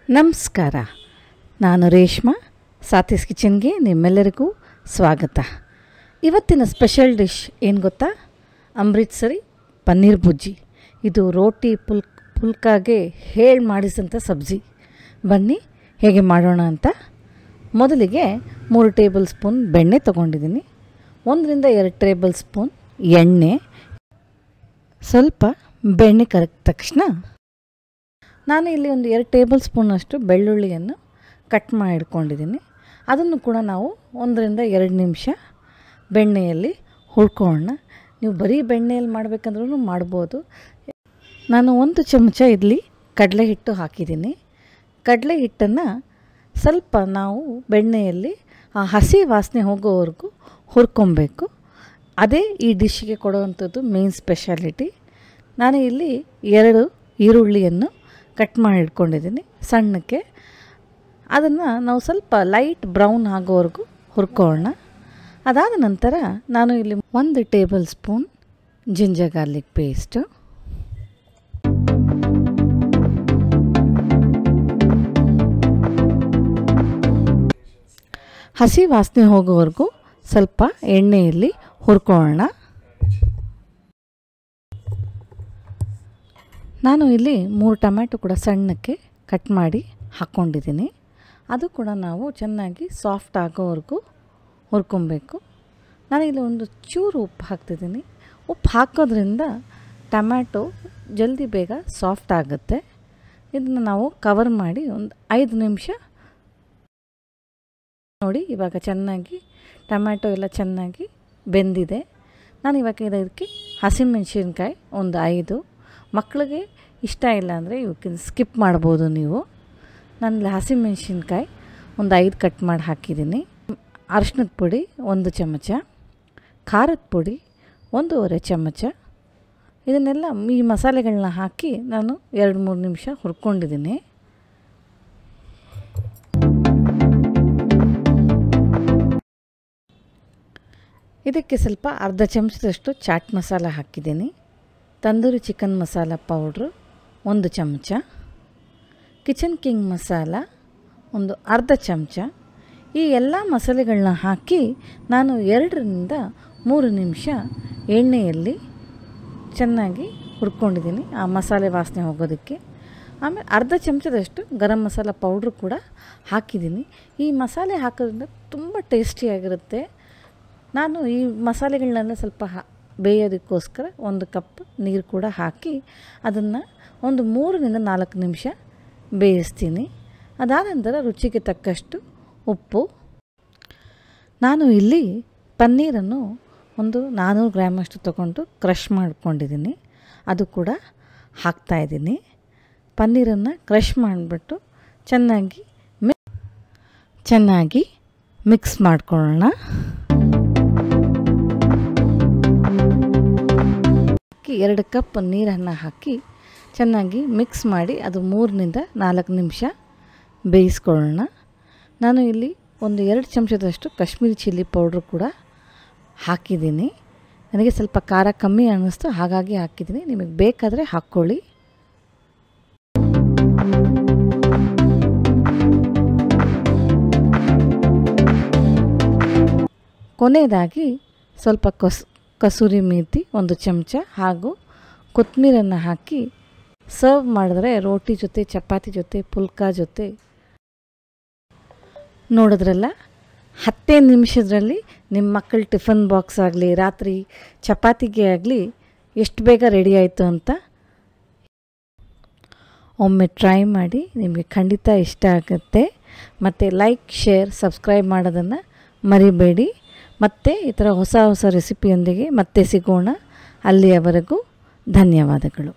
ನಮಸ್ಕಾರ. ನಾನು ರೇಷ್ಮಾ. ಸಾಥೀಸ್ ಕಿಚನ್ಗೆ ನಿಮ್ಮೆಲ್ಲರಿಗೂ ಸ್ವಾಗತ. ಇವತ್ತಿನ ಸ್ಪೆಷಲ್ ಡಿಶ್ ಏನು ಗೊತ್ತಾ? ಅಮೃತ್ಸರಿ ಪನ್ನೀರ್ ಭುರ್ಜಿ. ಇದು ರೋಟಿ ಪುಲ್ಕಾಗೆ ಹೇಳಿ ಮಾಡಿಸಿದಂಥ ಸಬ್ಜಿ. ಬನ್ನಿ ಹೇಗೆ ಮಾಡೋಣ ಅಂತ. ಮೊದಲಿಗೆ 3 ಟೇಬಲ್ ಸ್ಪೂನ್ ಬೆಣ್ಣೆ ತೊಗೊಂಡಿದ್ದೀನಿ. 1 ರಿಂದ 2 ಟೇಬಲ್ ಸ್ಪೂನ್ ಎಣ್ಣೆ. ಸ್ವಲ್ಪ ಬೆಣ್ಣೆ ಕರಗಿದ ತಕ್ಷಣ ನಾನು ಇಲ್ಲಿ ಒಂದು 2 ಟೇಬಲ್ ಸ್ಪೂನಷ್ಟು ಬೆಳ್ಳುಳ್ಳಿಯನ್ನು ಕಟ್ ಮಾಡಿ ಇಟ್ಕೊಂಡಿದ್ದೀನಿ. ಅದನ್ನು ಕೂಡ ನಾವು 1 ರಿಂದ 2 ನಿಮಿಷ ಬೆಣ್ಣೆಯಲ್ಲಿ ಹುರ್ಕೊಳ್ಳೋಣ. ನೀವು ಬರೀ ಬೆಣ್ಣೆಯಲ್ಲಿ ಮಾಡಬೇಕಂದ್ರೂ ಮಾಡ್ಬೋದು. ನಾನು 1 ಚಮಚ ಇಲ್ಲಿ ಕಡಲೆ ಹಿಟ್ಟು ಹಾಕಿದ್ದೀನಿ. ಕಡಲೆ ಹಿಟ್ಟನ್ನು ಸ್ವಲ್ಪ ನಾವು ಬೆಣ್ಣೆಯಲ್ಲಿ ಆ ಹಸಿ ವಾಸನೆ ಹೋಗೋವರೆಗೂ ಹುರ್ಕೊಬೇಕು. ಅದೇ ಈ ಡಿಶ್ಗೆ ಕೊಡುವಂಥದ್ದು ಮೇನ್ ಸ್ಪೆಷಾಲಿಟಿ. ನಾನು ಇಲ್ಲಿ 2 ಈರುಳ್ಳಿಯನ್ನು ಕಟ್ ಮಾಡಿ ಇಟ್ಕೊಂಡಿದ್ದೀನಿ ಸಣ್ಣಕ್ಕೆ. ಅದನ್ನು ನಾವು ಸ್ವಲ್ಪ ಲೈಟ್ ಬ್ರೌನ್ ಆಗೋವರೆಗೂ ಹುರ್ಕೊಳ್ಳೋಣ. ಅದಾದ ನಂತರ ನಾನು ಇಲ್ಲಿ 1 table spoon ginger garlic paste, ಹಸಿ ವಾಸನೆ ಹೋಗೋವರೆಗೂ ಸ್ವಲ್ಪ ಎಣ್ಣೆಯಲ್ಲಿ ಹುರ್ಕೊಳ್ಳೋಣ. ನಾನು ಇಲ್ಲಿ 3 ಟೊಮ್ಯಾಟೊ ಕೂಡ ಸಣ್ಣಕ್ಕೆ ಕಟ್ ಮಾಡಿ ಹಾಕ್ಕೊಂಡಿದ್ದೀನಿ. ಅದು ಕೂಡ ನಾವು ಚೆನ್ನಾಗಿ ಸಾಫ್ಟ್ ಆಗೋವರೆಗೂ ಹುರ್ಕೊಬೇಕು. ನಾನಿಲ್ಲಿ ಒಂದು ಚೂರು ಉಪ್ಪು ಹಾಕ್ತಿದ್ದೀನಿ. ಉಪ್ಪು ಹಾಕೋದ್ರಿಂದ ಟೊಮ್ಯಾಟೊ ಜಲ್ದಿ ಬೇಗ ಸಾಫ್ಟ್ ಆಗುತ್ತೆ. ಇದನ್ನು ನಾವು ಕವರ್ ಮಾಡಿ ಒಂದು 5 ನಿಮಿಷ ನೋಡಿ. ಇವಾಗ ಚೆನ್ನಾಗಿ ಟೊಮ್ಯಾಟೊ ಎಲ್ಲ ಚೆನ್ನಾಗಿ ಬೆಂದಿದೆ. ನಾನು ಇವಾಗ ಇದಕ್ಕೆ ಹಸಿಮೆಣಸಿನ್ಕಾಯಿ ಒಂದು 5, ಮಕ್ಕಳಿಗೆ ಇಷ್ಟ ಇಲ್ಲ ಅಂದರೆ ಇವಕ್ಕೆ ಸ್ಕಿಪ್ ಮಾಡ್ಬೋದು ನೀವು. ನಾನು ಹಸಿಮೆಣಸಿನ್ಕಾಯಿ ಒಂದು 5 ಕಟ್ ಮಾಡಿ ಹಾಕಿದ್ದೀನಿ. ಅರಿಶಿನದ ಪುಡಿ 1 ಚಮಚ, ಖಾರದ ಪುಡಿ 1.5 ಚಮಚ. ಇದನ್ನೆಲ್ಲ ಈ ಮಸಾಲೆಗಳನ್ನ ಹಾಕಿ ನಾನು 2-3 ನಿಮಿಷ ಹುರ್ಕೊಂಡಿದ್ದೀನಿ. ಇದಕ್ಕೆ ಸ್ವಲ್ಪ ಅರ್ಧ ಚಮಚದಷ್ಟು ಚಾಟ್ ಮಸಾಲ ಹಾಕಿದ್ದೀನಿ. ತಂದೂರಿ ಚಿಕನ್ ಮಸಾಲ ಪೌಡ್ರು 1 ಚಮಚ, ಕಿಚನ್ ಕಿಂಗ್ ಮಸಾಲ ಒಂದು ಅರ್ಧ ಚಮಚ. ಈ ಎಲ್ಲ ಮಸಾಲೆಗಳನ್ನ ಹಾಕಿ ನಾನು 2 ರಿಂದ 3 ನಿಮಿಷ ಎಣ್ಣೆಯಲ್ಲಿ ಚೆನ್ನಾಗಿ ಹುರ್ಕೊಂಡಿದ್ದೀನಿ ಆ ಮಸಾಲೆ ವಾಸನೆ ಹೋಗೋದಕ್ಕೆ. ಆಮೇಲೆ ಅರ್ಧ ಚಮಚದಷ್ಟು ಗರಂ ಮಸಾಲ ಪೌಡ್ರು ಕೂಡ ಹಾಕಿದ್ದೀನಿ. ಈ ಮಸಾಲೆ ಹಾಕೋದ್ರಿಂದ ತುಂಬ ಟೇಸ್ಟಿಯಾಗಿರುತ್ತೆ. ನಾನು ಈ ಮಸಾಲೆಗಳನ್ನೆಲ್ಲ ಸ್ವಲ್ಪ ಬೇಯೋದಕ್ಕೋಸ್ಕರ 1 ಕಪ್ ನೀರು ಕೂಡ ಹಾಕಿ ಅದನ್ನು ಒಂದು 3 ರಿಂದ 4 ನಿಮಿಷ ಬೇಯಿಸ್ತೀನಿ. ಅದಾದ ನಂತರ ರುಚಿಗೆ ತಕ್ಕಷ್ಟು ಉಪ್ಪು. ನಾನು ಇಲ್ಲಿ ಪನ್ನೀರನ್ನು ಒಂದು 400 ಗ್ರಾಮಷ್ಟು ತೊಗೊಂಡು ಕ್ರಷ್ ಮಾಡ್ಕೊಂಡಿದ್ದೀನಿ. ಅದು ಕೂಡ ಹಾಕ್ತಾಯಿದ್ದೀನಿ. ಪನ್ನೀರನ್ನು ಕ್ರಷ್ ಮಾಡಿಬಿಟ್ಟು ಚೆನ್ನಾಗಿ ಮಿಕ್ಸ್ ಮಾಡ್ಕೊಳ್ಳೋಣ. 2 ಕಪ್ ನೀರನ್ನು ಹಾಕಿ ಚೆನ್ನಾಗಿ ಮಿಕ್ಸ್ ಮಾಡಿ ಅದು 3 ರಿಂದ 4 ನಿಮಿಷ ಬೇಯಿಸ್ಕೊಳ್ಳೋಣ. ನಾನು ಇಲ್ಲಿ ಒಂದು 2 ಚಮಚದಷ್ಟು ಕಾಶ್ಮೀರಿ ಚಿಲ್ಲಿ ಪೌಡ್ರು ಕೂಡ ಹಾಕಿದ್ದೀನಿ. ನನಗೆ ಸ್ವಲ್ಪ ಖಾರ ಕಮ್ಮಿ ಅನ್ನಿಸ್ತು, ಹಾಗಾಗಿ ಹಾಕಿದ್ದೀನಿ. ನಿಮಗೆ ಬೇಕಾದರೆ ಹಾಕ್ಕೊಳ್ಳಿ. ಕೊನೆಯದಾಗಿ ಸ್ವಲ್ಪ ಕಸೂರಿ ಮೇಥಿ 1 ಚಮಚ ಹಾಗೂ ಕೊತ್ತಂಬರಿಯನ್ನು ಹಾಕಿ ಸರ್ವ್ ಮಾಡಿದ್ರೆ ರೋಟಿ ಜೊತೆ, ಚಪಾತಿ ಜೊತೆ, ಪುಲ್ಕಾ ಜೊತೆ. ನೋಡಿದ್ರಲ್ಲ, 10 ನಿಮಿಷದಲ್ಲಿ ನಿಮ್ಮ ಮಕ್ಕಳ ಟಿಫನ್ ಬಾಕ್ಸ್ ಆಗಲಿ, ರಾತ್ರಿ ಚಪಾತಿಗೆ ಆಗಲಿ ಎಷ್ಟು ಬೇಗ ರೆಡಿ ಆಯಿತು ಅಂತ. ಒಮ್ಮೆ ಟ್ರೈ ಮಾಡಿ, ನಿಮಗೆ ಖಂಡಿತ ಇಷ್ಟ ಆಗುತ್ತೆ. ಮತ್ತು ಲೈಕ್, ಶೇರ್, ಸಬ್ಸ್ಕ್ರೈಬ್ ಮಾಡೋದನ್ನು ಮರಿಬೇಡಿ. ಮತ್ತೆ ಈ ಥರ ಹೊಸ ರೆಸಿಪಿಯೊಂದಿಗೆ ಮತ್ತೆ ಸಿಗೋಣ. ಅಲ್ಲಿಯವರೆಗೂ ಧನ್ಯವಾದಗಳು.